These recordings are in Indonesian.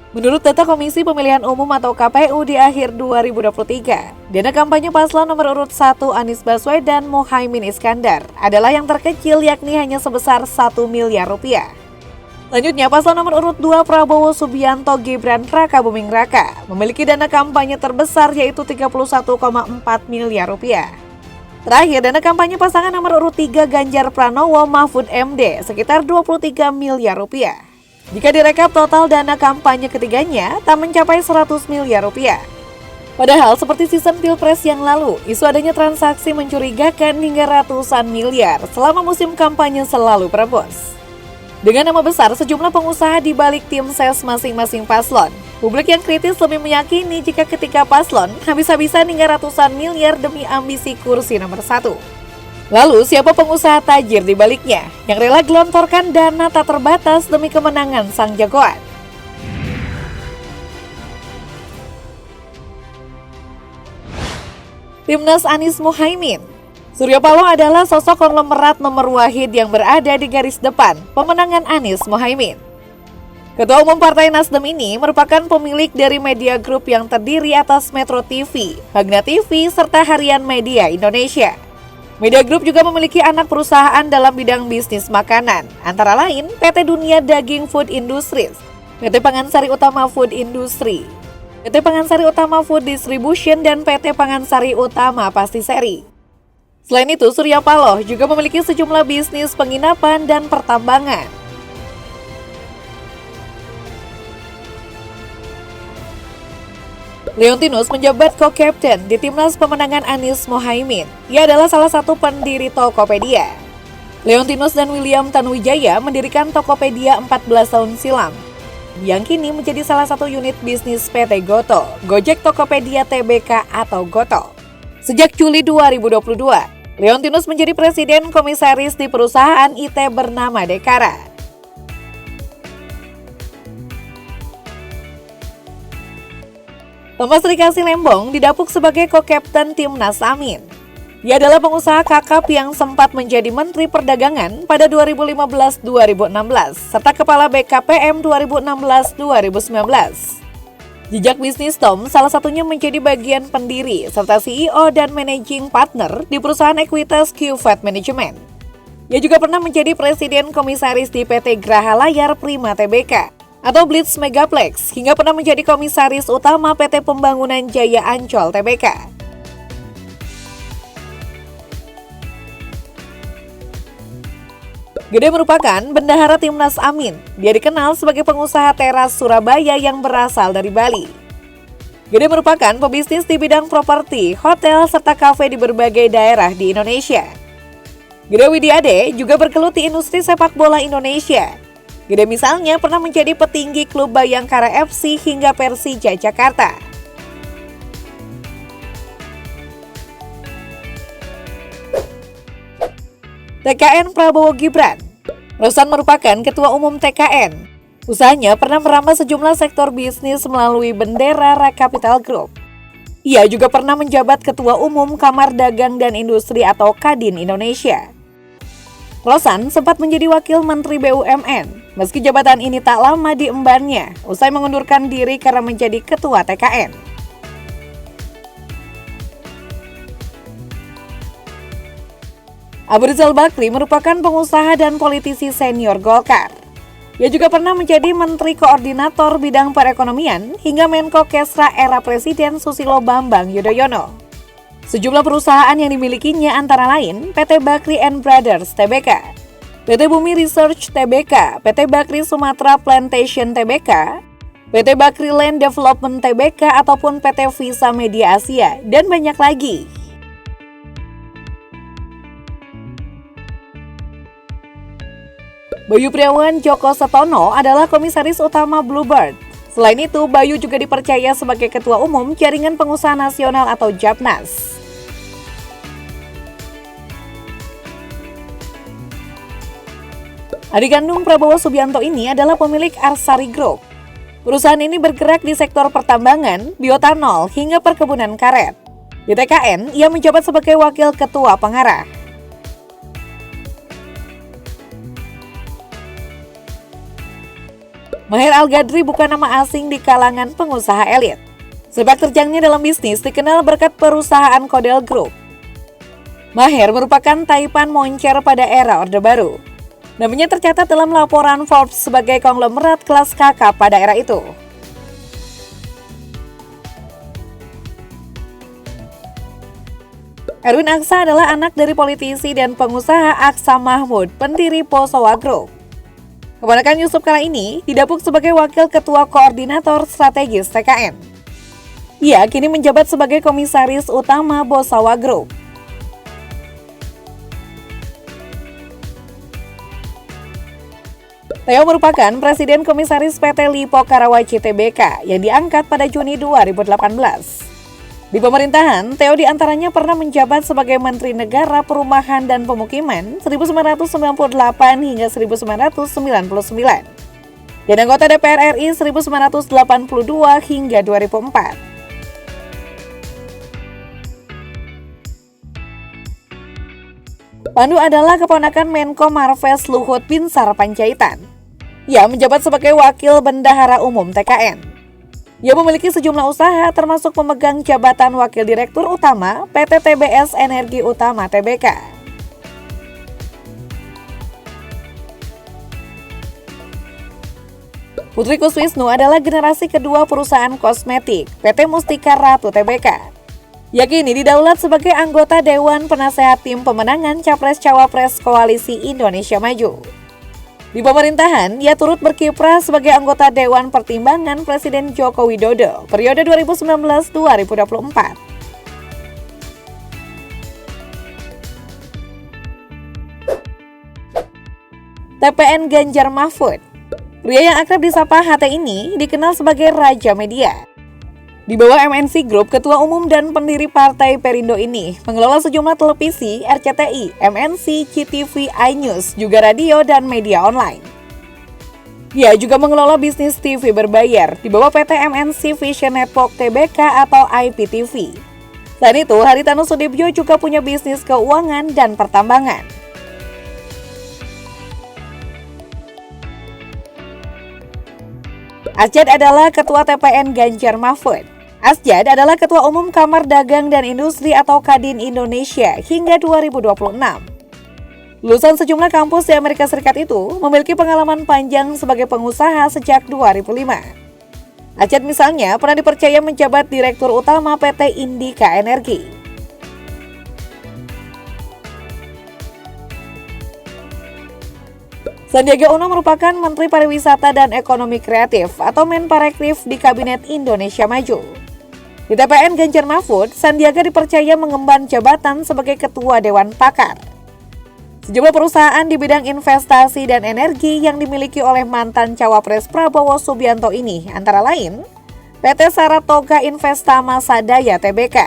Menurut data Komisi Pemilihan Umum atau KPU di akhir 2023, dana kampanye paslon nomor urut 1 Anies Baswedan Muhaimin Iskandar adalah yang terkecil yakni hanya sebesar 1 miliar rupiah. Selanjutnya, paslon nomor urut 2 Prabowo Subianto Gibran Raka Buming Raka memiliki dana kampanye terbesar yaitu 31,4 miliar rupiah. Terakhir, dana kampanye pasangan nomor urut 3 Ganjar Pranowo Mahfud MD sekitar 23 miliar rupiah. Jika direkap total dana kampanye ketiganya tak mencapai 100 miliar rupiah. Padahal seperti sistem Pilpres yang lalu, isu adanya transaksi mencurigakan hingga ratusan miliar selama musim kampanye selalu berebus. Dengan nama besar sejumlah pengusaha di balik tim ses masing-masing paslon, publik yang kritis lebih meyakini jika ketika paslon habis-habisan hingga ratusan miliar demi ambisi kursi nomor 1. Lalu siapa pengusaha tajir di baliknya yang rela gelontorkan dana tak terbatas demi kemenangan sang jagoan? Timnas Anies Muhaimin. Surya Paloh adalah sosok konglomerat nomor wahid yang berada di garis depan pemenangan Anies Muhaimin. Ketua Umum Partai Nasdem ini merupakan pemilik dari media grup yang terdiri atas Metro TV, Hagna TV, serta Harian Media Indonesia. Media Group juga memiliki anak perusahaan dalam bidang bisnis makanan, antara lain PT Dunia Daging Food Industries, PT Pangansari Utama Food Industry, PT Pangansari Utama Food Distribution, dan PT Pangansari Utama Pastisserie. Selain itu, Surya Paloh juga memiliki sejumlah bisnis penginapan dan pertambangan. Leontinus menjabat co-captain di timnas pemenangan Anies Muhaimin. Ia adalah salah satu pendiri Tokopedia. Leontinus dan William Tanuwijaya mendirikan Tokopedia 14 tahun silam, yang kini menjadi salah satu unit bisnis PT Goto, Gojek Tokopedia Tbk atau Goto. Sejak Juli 2022, Leontinus menjadi presiden komisaris di perusahaan IT bernama Dekara. Thomas Rikasi Lembong didapuk sebagai co-captain timnas Amin. Ia adalah pengusaha kakap yang sempat menjadi Menteri Perdagangan pada 2015-2016, serta Kepala BKPM 2016-2019. Jejak bisnis Tom salah satunya menjadi bagian pendiri, serta CEO dan managing partner di perusahaan ekuitas QFAT Management. Ia juga pernah menjadi presiden komisaris di PT Graha Layar Prima Tbk atau Blitz Megaplex, hingga pernah menjadi komisaris utama PT Pembangunan Jaya Ancol Tbk. Gede merupakan bendahara timnas Amin. Dia dikenal sebagai pengusaha teras Surabaya yang berasal dari Bali. Gede merupakan pebisnis di bidang properti, hotel, serta kafe di berbagai daerah di Indonesia. Gede Widiade juga bergelut di industri sepak bola Indonesia. Gede misalnya pernah menjadi petinggi klub Bayangkara FC hingga Persija Jakarta. TKN Prabowo Gibran. Rosan merupakan ketua umum TKN. Usahanya pernah merampas sejumlah sektor bisnis melalui bendera Rakapital Group. Ia juga pernah menjabat ketua umum Kamar Dagang dan Industri atau Kadin Indonesia. Rosan sempat menjadi wakil Menteri BUMN, meski jabatan ini tak lama diembannya, usai mengundurkan diri karena menjadi ketua TKN. Abu Rizal Bakri merupakan pengusaha dan politisi senior Golkar. Ia juga pernah menjadi Menteri Koordinator Bidang Perekonomian hingga Menko Kesra era Presiden Susilo Bambang Yudhoyono. Sejumlah perusahaan yang dimilikinya antara lain PT Bakri and Brothers Tbk, PT Bumi Research Tbk, PT Bakri Sumatera Plantation Tbk, PT Bakri Land Development Tbk ataupun PT Visa Media Asia, dan banyak lagi. Bayu Priawan Joko Setono adalah komisaris utama Bluebird. Selain itu, Bayu juga dipercaya sebagai Ketua Umum Jaringan Pengusaha Nasional atau Japnas. Adik kandung Prabowo Subianto ini adalah pemilik Arsari Group. Perusahaan ini bergerak di sektor pertambangan, bioetanol, hingga perkebunan karet. Di TKN, ia menjabat sebagai Wakil Ketua Pengarah. Maher Al-Gadri bukan nama asing di kalangan pengusaha elit. Sepak terjangnya dalam bisnis dikenal berkat perusahaan Kodel Group. Maher merupakan taipan moncer pada era Orde Baru. Namanya tercatat dalam laporan Forbes sebagai konglomerat kelas kakap pada era itu. Erwin Aksa adalah anak dari politisi dan pengusaha Aksa Mahmud, pendiri Posowa Group. Keponakan Yusuf Kala ini didapuk sebagai Wakil Ketua Koordinator Strategis TKN. Ia kini menjabat sebagai Komisaris Utama Posowa Group. Theo merupakan Presiden Komisaris PT Lipo Karawaci Tbk yang diangkat pada Juni 2018. Di pemerintahan, Theo diantaranya pernah menjabat sebagai Menteri Negara Perumahan dan Pemukiman 1998 hingga 1999 dan anggota DPR RI 1982 hingga 2004. Pandu adalah keponakan Menko Marves Luhut Binsar Panjaitan. Ia menjabat sebagai Wakil Bendahara Umum TKN. Ia memiliki sejumlah usaha termasuk memegang jabatan Wakil Direktur Utama PT TBS Energi Utama Tbk. Putri Kuswisnu adalah generasi kedua perusahaan kosmetik PT Mustika Ratu Tbk. Ia kini didaulat sebagai anggota Dewan Penasehat Tim Pemenangan Capres-Cawapres Koalisi Indonesia Maju. Di pemerintahan, ia turut berkiprah sebagai anggota Dewan Pertimbangan Presiden Joko Widodo periode 2019-2024. TPN Ganjar Mahfud. Pria yang akrab disapa HT ini dikenal sebagai Raja Media. Di bawah MNC Group, Ketua Umum dan pendiri Partai Perindo ini mengelola sejumlah televisi, RCTI, MNC, CTV, iNews, juga radio dan media online. Dia juga mengelola bisnis TV berbayar di bawah PT MNC Vision Network Tbk atau IPTV. Selain itu, Haritanu Sudibyo juga punya bisnis keuangan dan pertambangan. Asjad adalah Ketua TPN Ganjar Mahfud. Asjad adalah Ketua Umum Kamar Dagang dan Industri atau Kadin Indonesia hingga 2026. Lulusan sejumlah kampus di Amerika Serikat itu memiliki pengalaman panjang sebagai pengusaha sejak 2005. Asjad misalnya pernah dipercaya menjabat Direktur Utama PT Indika Energi. Sandiaga Uno merupakan Menteri Pariwisata dan Ekonomi Kreatif atau Menparekrif di Kabinet Indonesia Maju. Di TPN Ganjar Mahfud, Sandiaga dipercaya mengemban jabatan sebagai Ketua Dewan Pakar. Sejumlah perusahaan di bidang investasi dan energi yang dimiliki oleh mantan Cawapres Prabowo Subianto ini antara lain PT Saratoga Investama Sadaya Tbk,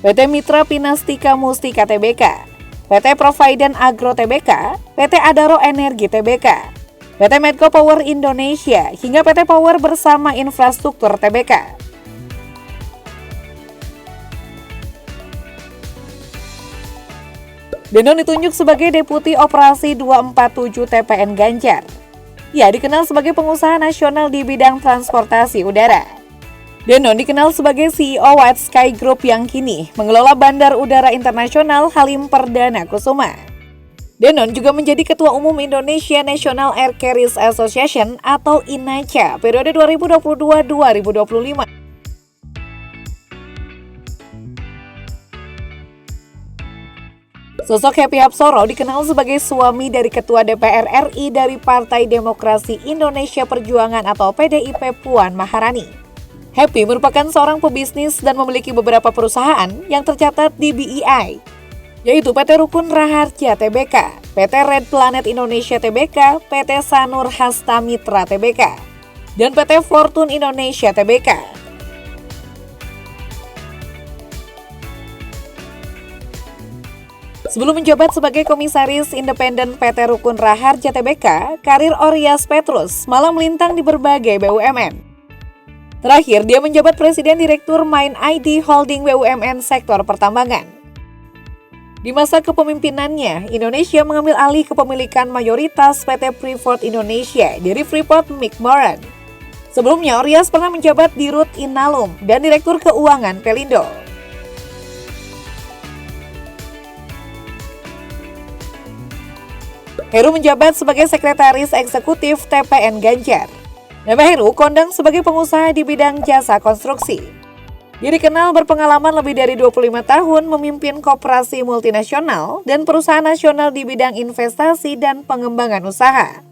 PT Mitra Pinastika Mustika Tbk, PT Providen Agro Tbk, PT Adaro Energi Tbk, PT Medco Power Indonesia, hingga PT Power Bersama Infrastruktur Tbk. Denon ditunjuk sebagai Deputi Operasi 247 TPN Ganjar. Ia dikenal sebagai pengusaha nasional di bidang transportasi udara. Denon dikenal sebagai CEO White Sky Group yang kini mengelola Bandar Udara Internasional Halim Perdana Kusuma. Denon juga menjadi Ketua Umum Indonesia National Air Carriers Association atau INACA periode 2022-2025. Sosok Happy Hapsoro dikenal sebagai suami dari Ketua DPR RI dari Partai Demokrasi Indonesia Perjuangan atau PDIP Puan Maharani. Happy merupakan seorang pebisnis dan memiliki beberapa perusahaan yang tercatat di BEI, yaitu PT Rukun Raharja Tbk, PT Red Planet Indonesia Tbk, PT Sanur Hasta Mitra Tbk, dan PT Fortune Indonesia Tbk. Sebelum menjabat sebagai Komisaris Independen PT Rukun Raharja Tbk, karir Orias Petrus malah melintang di berbagai BUMN. Terakhir, dia menjabat Presiden Direktur Main ID Holding BUMN sektor pertambangan. Di masa kepemimpinannya, Indonesia mengambil alih kepemilikan mayoritas PT Freeport Indonesia dari Freeport McMoran. Sebelumnya, Oryas pernah menjabat di Rut Inalum dan Direktur Keuangan Pelindo. Heru menjabat sebagai Sekretaris Eksekutif TPN Ganjar. Nama Heru kondang sebagai pengusaha di bidang jasa konstruksi. Dia dikenal berpengalaman lebih dari 25 tahun memimpin koperasi multinasional dan perusahaan nasional di bidang investasi dan pengembangan usaha.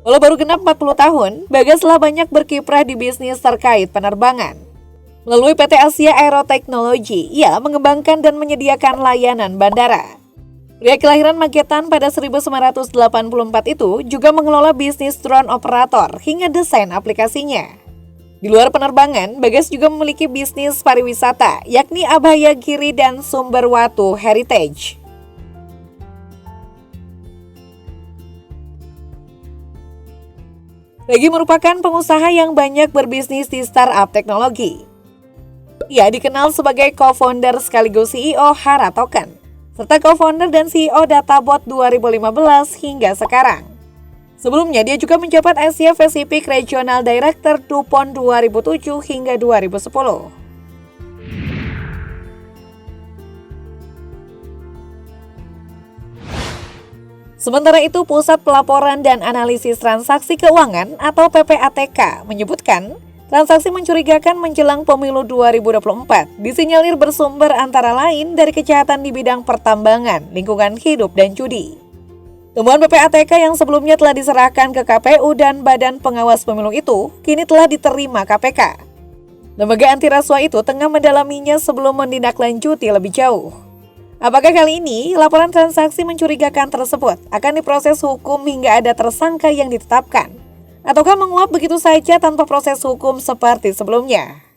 Walau baru genap 40 tahun, Bagas telah banyak berkiprah di bisnis terkait penerbangan. Melalui PT Asia Aeroteknologi, ia mengembangkan dan menyediakan layanan bandara. Pria kelahiran Magetan pada 1984 itu juga mengelola bisnis drone operator hingga desain aplikasinya. Di luar penerbangan, Bagas juga memiliki bisnis pariwisata, yakni Abhaya Giri dan Sumber Watu Heritage. Regi merupakan pengusaha yang banyak berbisnis di startup teknologi. Ia dikenal sebagai co-founder sekaligus CEO Hara Token, serta co-founder dan CEO Databot 2015 hingga sekarang. Sebelumnya, dia juga menjabat Asia Pacific Regional Director DuPont 2007 hingga 2010. Sementara itu, Pusat Pelaporan dan Analisis Transaksi Keuangan atau PPATK menyebutkan transaksi mencurigakan menjelang pemilu 2024 disinyalir bersumber antara lain dari kejahatan di bidang pertambangan, lingkungan hidup, dan judi. Temuan PPATK yang sebelumnya telah diserahkan ke KPU dan Badan Pengawas Pemilu itu kini telah diterima KPK. Lembaga anti rasuah itu tengah mendalaminya sebelum menindaklanjuti lebih jauh. Apakah kali ini laporan transaksi mencurigakan tersebut akan diproses hukum hingga ada tersangka yang ditetapkan? Ataukah menguap begitu saja tanpa proses hukum seperti sebelumnya?